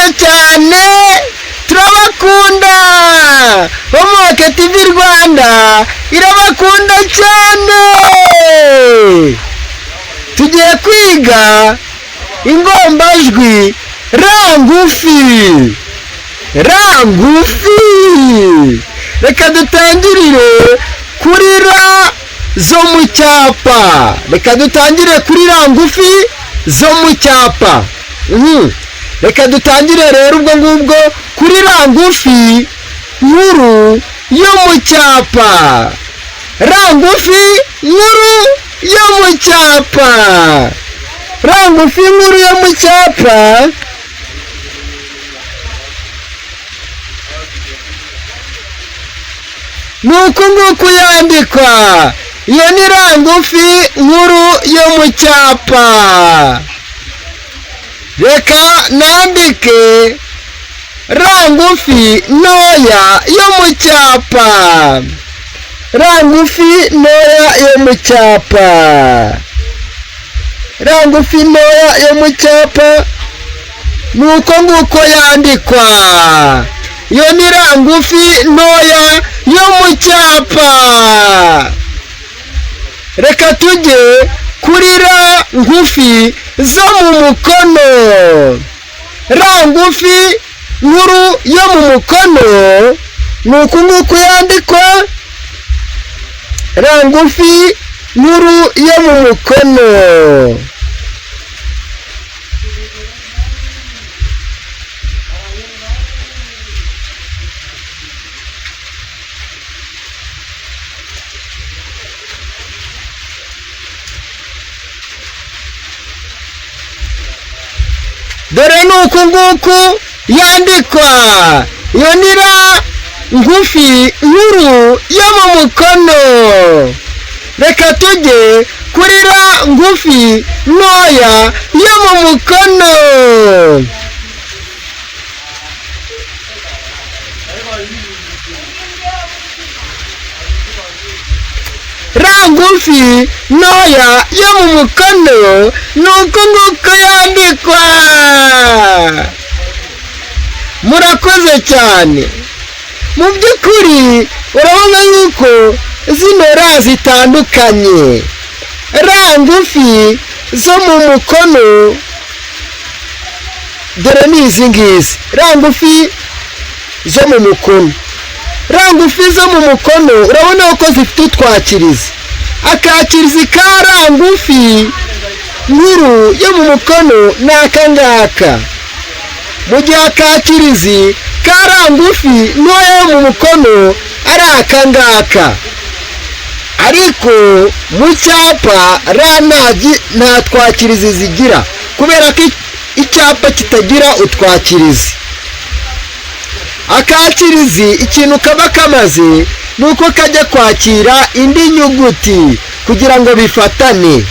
murakoze cyane, turabakunda. Homoke TV Rwanda irabakunda cyane. Tugiye kwiga ingombajwi rangufi. Reka dutangirire kuri ra zo mu cyapa. Reka dutangire kuri rangufi zo mu cyapa. Reka dutangire rero ubwo ngubwo kuri rangufi nkuru yo mu cyapa. Rangufi nkuru yo mu cyapa. Rangufi nkuru yo mu cyapa nuko nguko yandikwa. Iyo ni rangufi nkuru yo mu cyapa. Reka nandike rangufi ntoya yo mu cyapa. Rangufi ntoya yo mu cyapa. Rangufi ntoya yo mu cyapa nuko nguko yandikwa. Iyo ni rangufi ntoya yo mu cyapa. Reka tujye kuri ra ngufi zo mu mukono. Rangufi nkuru yo mu mukono nuko nguko yandikwa. Rangufi nkuru yo mu mukono. Dore nuko nguko yandikwa. Iyo ni ra ngufi nkuru yo mu mukono. Reka tujye kuri ra ngufi ntoya yo mu mukono. Rangufi ntoya yo mu mukono nuko nguko yandikwa. Murakoze cyane. Mu by'ukuri urabona yuko zino ra zitandukanye. Rangufi zo mu mukono dore ni izi ngizi. Rangufi zo mu mukono. Rangufi zo mu mukono urabona ko zifite utwakirizi. Akakirizi ka rangufi nkuru yo mu mukono ni aka ngaka. Mu gihe akakirizi ka rangufi ntoya yo mu mukono ari aka ngaka. Ariko mu cyapa ra nta twakirizi zigira kubera ko icyapa kitagira utwakirizi. Akakirizi ikintu kaba kamaze nuko kajya kwakira indi nyuguti kugira ngo bifatane,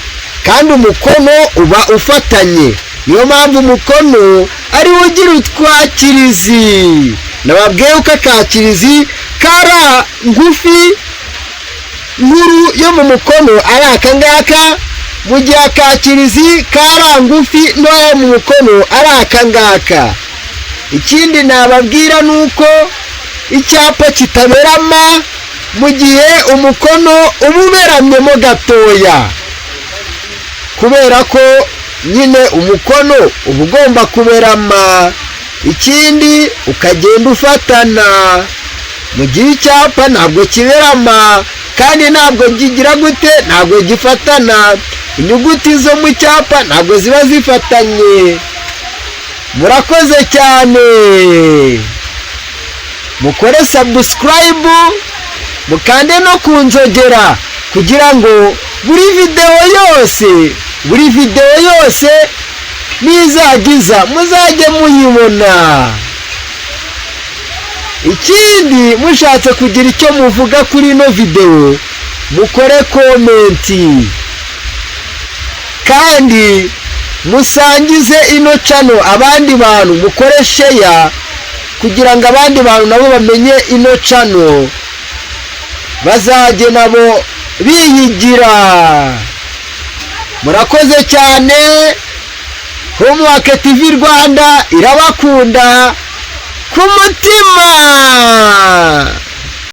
kandi umukono uba ufatanye. Niyo mpamvu umukono ari wo ugira utwakirizi. Nababwiye uko akakirizi ka ra ngufi nkuru yo mu mukono ari aka ngaka, mu gihe akakirizi ka ra ngufi ntoya mu mukono ari aka ngaka. Ikindi nababwira nuko icyapa kitaberama mu gihe umukono uba uberamyemo gatoya, kubera ko nyine umukono uba ugomba kuberama. Ikindi ukagenda ufatana. Mu gihe icyapa ntabwo kiberama kandi ntabwo kigira gute, ntabwo gifatana. Inyuguti zo mu cyapa ntabwo ziba zifatanye. Murakoze cyane. Mukore subscribe, mukande no kunzogera kugira ngo buri video yose nizagiza muzajye muyibona. Ikindi mushatse kugira icyo muvuga kuri ino video mukore komenti, kandi musangize ino channel abandi bantu. Mukore share kugira ngo abandi bantu nabo bamenye ino channel, bazajye nabo biyigira. Murakoze cyane. Homework TV Rwanda irabakunda ku mutima.